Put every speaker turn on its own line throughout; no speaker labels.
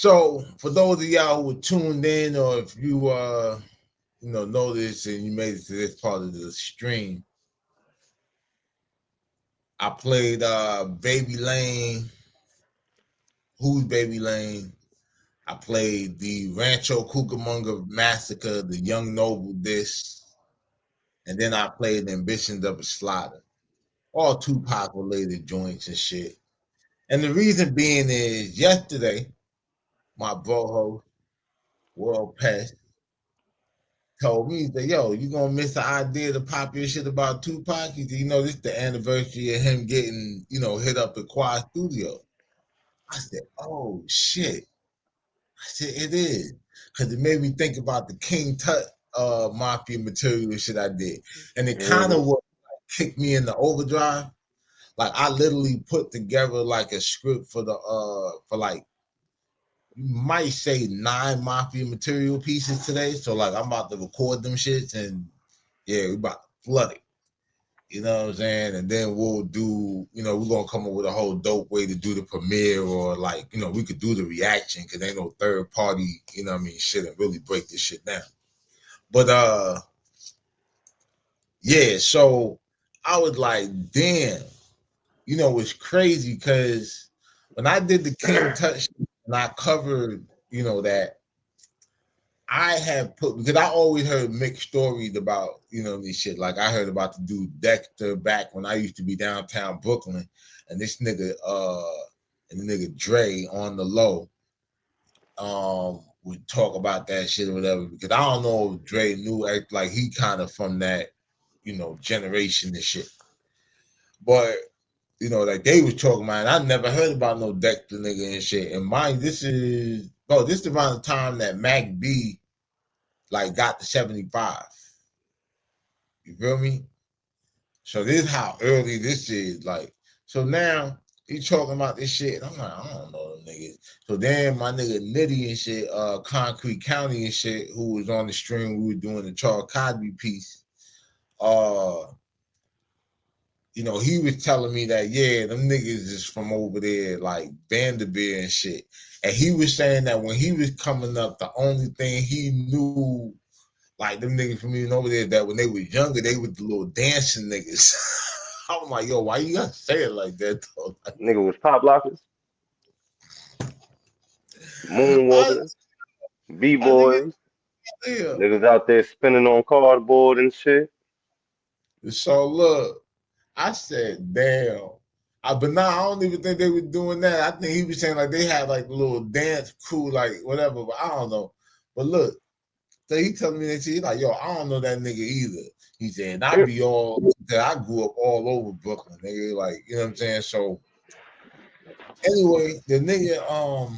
So for those of y'all who were tuned in, or if you know this and you made it to this part of the stream, I played Baby Lane, Who's Baby Lane. I played the Rancho Cucamonga Massacre, the Young Noble disc, and then I played Ambitions of a Slaughter, all Tupac related joints and shit. And the reason being is yesterday, my bro host, World Pest, told me that, yo, you gonna miss the idea to pop your shit about Tupac? He said, this is the anniversary of him getting, hit up at Quad Studio. I said, oh shit. I said, it is. Because it made me think about the King Tut Mafia material shit I did. And it kind of kicked me in the overdrive. Like I literally put together like a script for like, you might say 9 Mafia material pieces today. So like I'm about to record them shits and yeah, we about to flood it. You know what I'm saying? And then we'll do, we're going to come up with a whole dope way to do the premiere, or like, we could do the reaction because ain't no third party, shit, and really break this shit down. But, yeah, so I was like, damn, it's crazy because when I did the King Touch and I covered, that I have put, because I always heard mixed stories about, this shit. Like I heard about the dude Dexter back when I used to be downtown Brooklyn, and this nigga, and the nigga Dre on the low, would talk about that shit or whatever. Because I don't know if Dre knew, like he kind of from that, generation and shit. But like they was talking about, and I never heard about no Dexter nigga and shit. And mind, this is around the time that Mac B like got the 75. You feel me? So this is how early this is. Like, so now he talking about this shit. I'm like, I don't know them niggas. So then my nigga Nitty and shit, Concrete County and shit, who was on the stream, we were doing the Charles Cosby piece. He was telling me that, yeah, them niggas is from over there, like Vanderbilt and shit. And he was saying that when he was coming up, the only thing he knew, like them niggas from even over there, that when they was younger, they was the little dancing niggas. I was like, yo, why you gotta say it like that though? Like,
Nigga was pop lockers,
I,
moonwalkers,
I think
b-boys,
yeah.
niggas out there spinning on cardboard and shit.
So look, I said, damn. But now I don't even think they were doing that. I think he was saying like they had like a little dance crew, like whatever, but I don't know. But look, so he telling me that shit. He's like, yo, I don't know that nigga either. He said, I be all I grew up all over Brooklyn, nigga. Like, you know what I'm saying? So anyway, the nigga,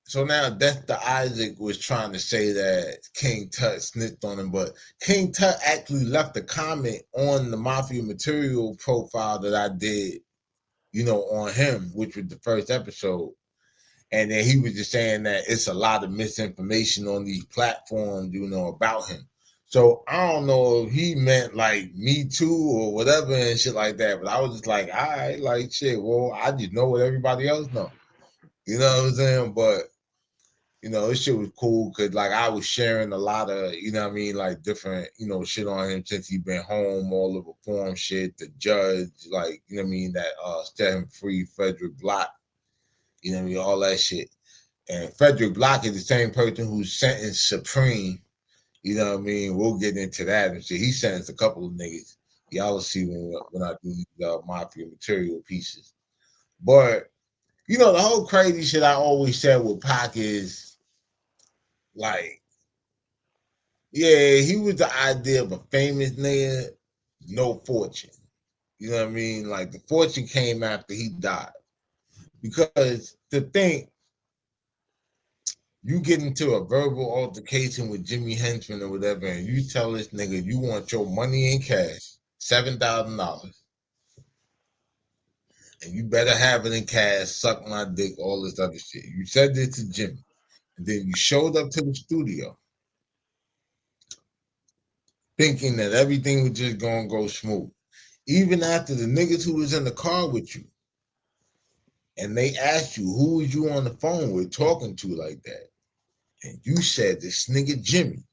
so now Dexter Isaac was trying to say that King Tut snitched on him, but King Tut actually left a comment on the Mafia Material profile that I did, on him, which was the first episode. And then he was just saying that it's a lot of misinformation on these platforms, about him. So I don't know if he meant like me too or whatever and shit like that. But I was just like, all right, like shit, well, I just know what everybody else know. You know what I'm saying? But this shit was cool because like I was sharing a lot of, like different, shit on him since he been home, all the reform shit, the judge, like, that set him free, Frederick Block, all that shit. And Frederick Block is the same person who sentenced Supreme. We'll get into that and shit. He sentenced a couple of niggas. Y'all will see when I do these Mafia Material pieces. But, the whole crazy shit I always said with Pac is like, yeah, he was the idea of a famous nigga, no fortune. You know what I mean? Like the fortune came after he died. Because to think you get into a verbal altercation with Jimmy Henchman or whatever, and you tell this nigga you want your money in cash, $7,000, and you better have it in cash, suck my dick, all this other shit. You said this to Jimmy, and then you showed up to the studio thinking that everything was just gonna go smooth. Even after the niggas who was in the car with you and they asked you who was you on the phone with talking to like that, and you said this nigga Jimmy,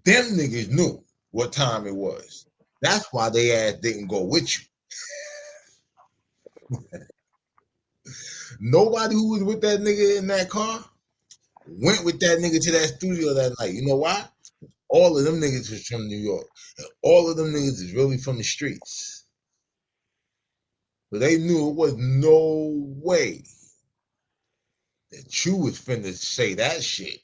them niggas knew what time it was. That's why they ass didn't go with you. Nobody who was with that nigga in that car went with that nigga to that studio that night. You know why? All of them niggas was from New York. And all of them niggas is really from the streets. But they knew it was no way that you was finna say that shit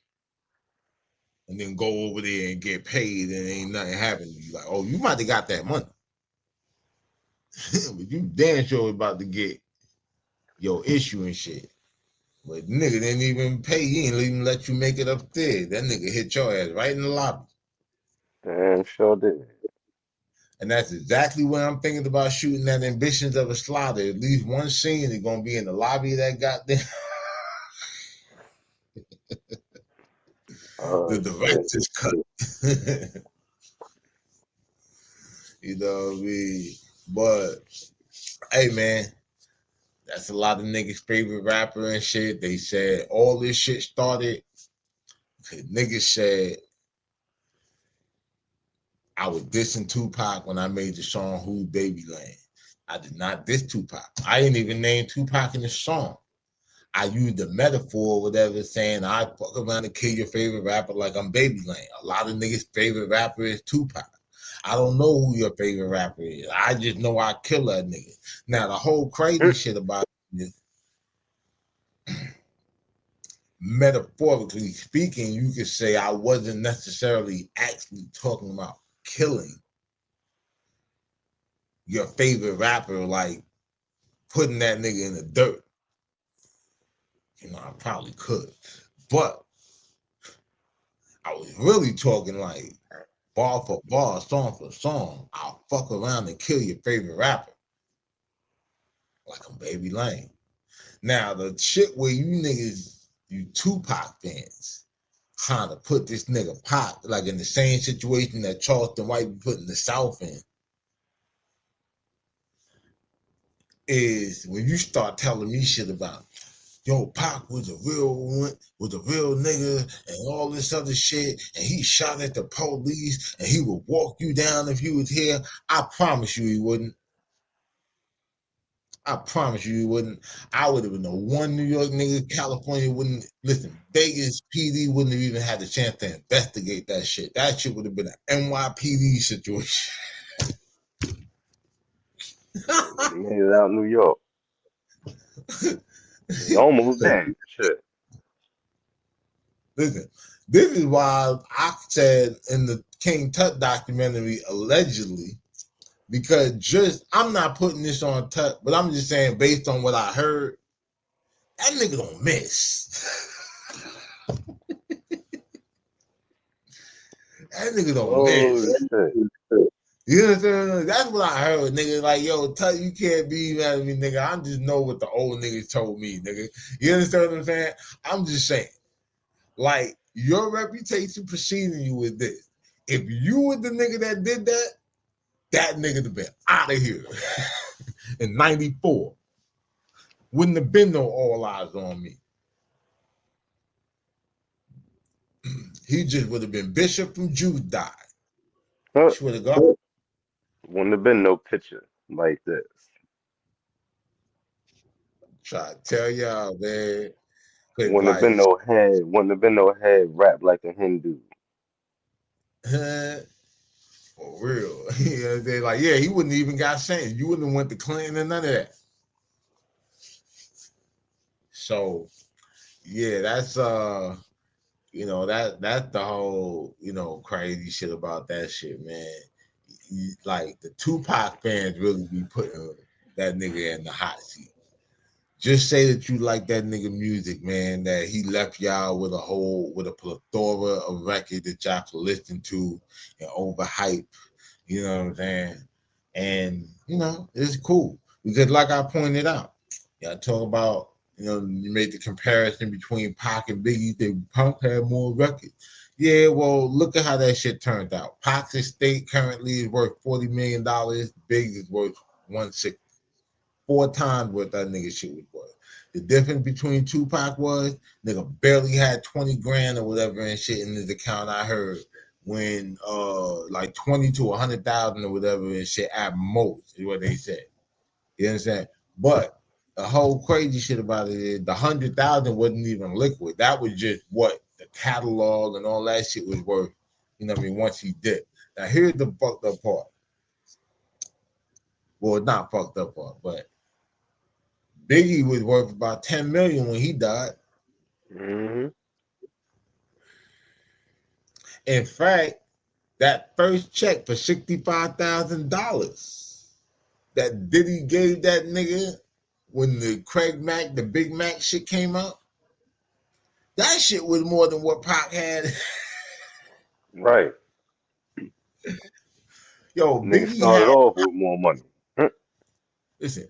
and then go over there and get paid and ain't nothing happening to you. Like, oh, you might have got that money. But you damn sure about to get your issue and shit. But nigga didn't even pay. He ain't even let you make it up there. That nigga hit your ass right in the lobby.
Damn sure did.
And that's exactly what I'm thinking about shooting that Ambitions of a Slaughter. At least one scene is gonna be in the lobby of that goddamn the
Oh shit.
director's cut. You know what I mean? But hey man, that's a lot of niggas' favorite rapper and shit. They said all this shit started because niggas said I was dissing Tupac when I made the song Who Baby Land. I did not diss Tupac. I didn't even name Tupac in the song. I used the metaphor or whatever, saying I fuck around and kill your favorite rapper like I'm Baby Lane. A lot of niggas' favorite rapper is Tupac. I don't know who your favorite rapper is. I just know I kill that nigga. Now, the whole crazy shit about it is, metaphorically speaking, you could say I wasn't necessarily actually talking about killing your favorite rapper, like putting that nigga in the dirt. You know, I probably could. But I was really talking like bar for bar, song for song. I'll fuck around and kill your favorite rapper. Like I'm Baby Lane. Now, the shit where you niggas, you Tupac fans, trying to put this nigga Pac like in the same situation that Charleston White be putting the South in, is when you start telling me shit about yo, Pac was a real one, was a real nigga, and all this other shit, and he shot at the police, and he would walk you down if he was here. I promise you he wouldn't. I promise you he wouldn't. I would have been the one New York nigga. California wouldn't listen. Vegas PD wouldn't have even had the chance to investigate that shit. That shit would have been an NYPD situation.
Made it out New York. Almost there. Shit.
Listen, this is why I said in the King Tut documentary, allegedly, because just I'm not putting this on Tut, but I'm just saying based on what I heard, that nigga don't miss. That nigga don't
Oh
miss.
shit.
You know what I'm saying? That's what I heard, nigga. Like, yo, Tut, you can't be mad at me, nigga. I just know what the old niggas told me, nigga. You understand what I'm saying? I'm just saying, like, your reputation preceding you with this. If you were the nigga that did that, that nigga to been out of here in 94. Wouldn't have been no all eyes on me. He just would have been Bishop from Jude died.
Huh.
Swear to God.
Wouldn't have been no picture like this.
Try to tell y'all, man. Cause
Wouldn't have
like,
been no head. Wouldn't have been no head wrapped like a Hindu.
for real. You know what I'm saying? Like, yeah, he wouldn't even got sentenced. You wouldn't have went to Clinton and none of that. So yeah, that's that's the whole, crazy shit about that shit, man. Like the Tupac fans really be putting that nigga in the hot seat. Just say that you like that nigga music, man, that he left y'all with a plethora of records that y'all can listen to and overhype, you know what I'm saying? And, it's cool. Because like I pointed out, y'all talk about, you made the comparison between Pac and Biggie, that Pac had more records. Yeah, well, look at how that shit turned out. Pac's estate currently is worth $40 million. Big is worth 160. 4 times what that nigga shit was worth. The difference between Tupac was nigga barely had 20 grand or whatever and shit in his account. I heard when like 20 to 100,000 or whatever and shit at most is what they said. You understand? But the whole crazy shit about it is the 100,000 wasn't even liquid. That was just what the catalog and all that shit was worth. You know what I mean? Once he did. Now here's the fucked up part. Well, not fucked up part, but Biggie was worth about 10 million when he died.
Mm-hmm.
In fact, that first check for $65,000 that Diddy gave that nigga when the Craig Mack, the Big Mac shit came out, that shit was more than what Pac had.
Right.
Yo,
Nigga
Biggie
started
had,
off with more money. That
listen,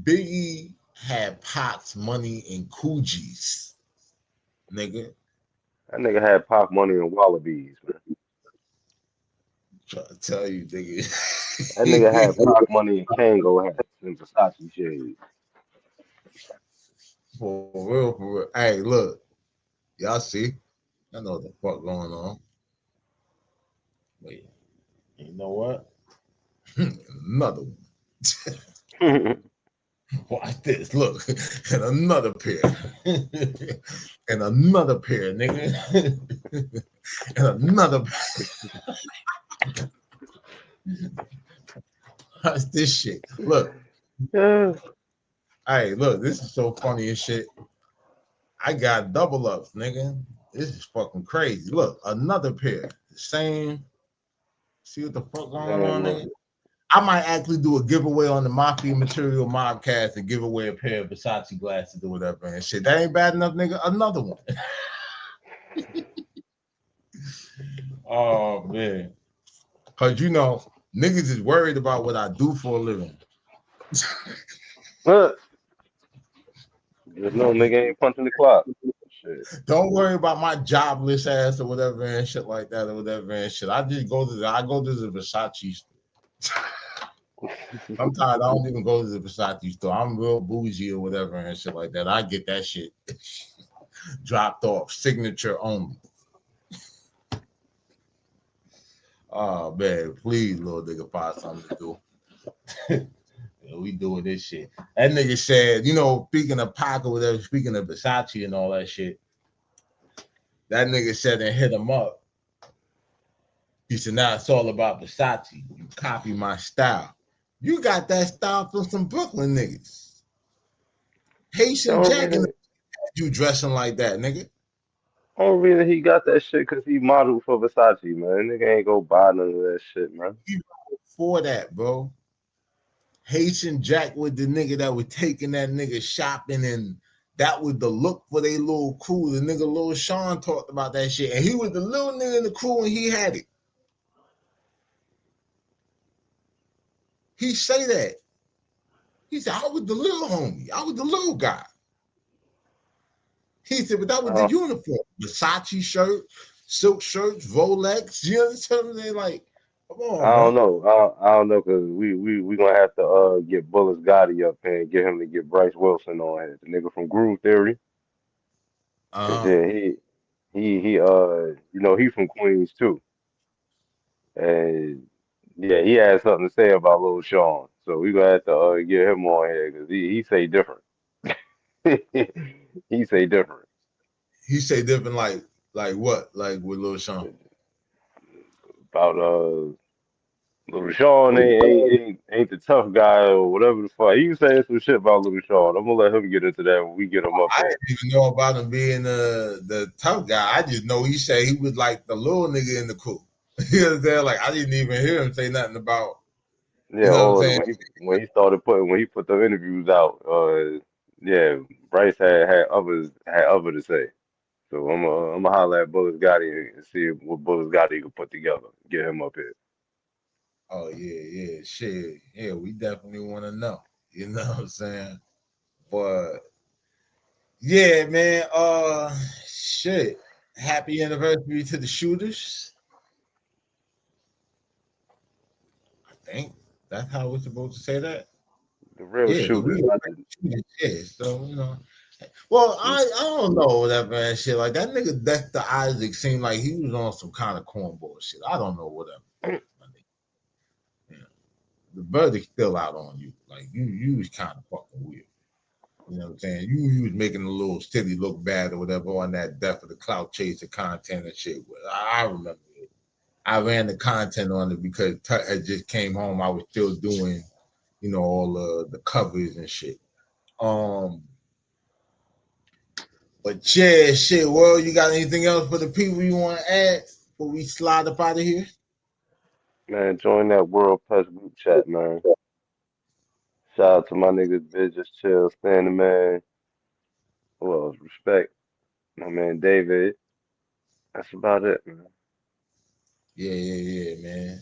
Biggie had Pac's money in Coogis, nigga.
nigga had Pac money and Wallabies, man.
Try to tell you, nigga.
That nigga had Pac money and Kango hats and Versace shades.
For real, for real. Hey, look, y'all see? I know what the fuck going on. Wait, you know what? Another one. Watch this. Look, and another pair, and another pair, nigga, and another. Watch this shit. Look,
Yeah.
hey, look, this is so funny as shit. I got double ups, nigga. This is fucking crazy. Look, another pair, same. See what the fuck going
Man,
on, nigga?
look.
I might actually do a giveaway on the Mafia Material Mobcast and give away a pair of Versace glasses or whatever and shit. That ain't bad enough, nigga. Another one. Oh man, cause you know niggas is worried about what I do for a living.
Look. Just know nigga ain't punching the clock. Shit.
Don't worry about my jobless ass or whatever and shit like that or whatever and shit. I just go to the Versace store. Sometimes I don't even go to the Versace store. I'm real bougie or whatever and shit like that. I get that shit dropped off, signature only. Oh man, please, little nigga, find something to do. We doing this shit. That nigga said, you know, speaking of Pac or whatever, speaking of Versace and all that shit, that nigga said and hit him up. He said, now it's all about Versace. You copy my style. You got that style from some Brooklyn niggas. Haitian
Don't
Jack and
reason,
you dressing like that, nigga.
only reason he got that shit because he modeled for Versace, man. Nigga ain't go buy none of that shit, man.
Even before that, bro. Haitian Jack was the nigga that was taking that nigga shopping, and that was the look for their little crew. The nigga Lil Shawn talked about that shit, and he was the little nigga in the crew, and he had it. He say that. He said, I was the little homie. I was the little guy. He said, but that was the
Uh,
uniform. Versace shirt, silk shirts, Rolex. You understand what I'm saying? Like, come
I
on, man.
don't know. I don't know because we gonna have to get Bullis Gotti up here and get him to get Bryce Wilson on here, the nigga from Groove Theory. Cause
Uh-huh.
yeah, he you know he from Queens too, and yeah he had something to say about Lil Shawn. So we gonna have to get him on here because he say different. He say different
He say different like what? Like with Lil Sean.
about Lil Shawn ain't the tough guy or whatever the fuck. He was saying some shit about Lil Shawn. I'm gonna let him get into that when we get him up
I
here.
didn't even know about him being the tough guy. I just know he said he was like the little nigga in the crew. You know what I'm saying? Like I didn't even hear him say nothing about, you
Yeah,
know what I'm
or
saying?
when he started putting when he put the interviews out, yeah, Bryce had other to say. So I'm gonna holler at Bullis Gotti and see what Bullis Gotti can put together. Get him up here.
Oh yeah, shit. Yeah, we definitely want to know. You know what I'm saying? But yeah, man, shit. Happy anniversary to the shooters. I think that's how we're supposed to say that.
The real
Yeah, but we
shooters.
got like shit. So well, I don't know whatever and shit. Like that nigga Dexter Isaac seemed like he was on some kind of cornball shit. I don't know whatever. My nigga. You know, the verdict's still out on you. Like you was kind of fucking weird. You know what I'm saying? You was making the little city look bad or whatever on that death of the clout chaser content and shit. I remember it. I ran the content on it because Tut had just came home. I was still doing, all the covers and shit. Um, but yeah, shit. Well, you got anything else for the people you want to add before we slide up out of here?
Man, join that World Pest group chat, man. Shout out to my niggas, Biz, just chill, standing man. Who else? Respect. My man David. That's about it, man.
Yeah, man.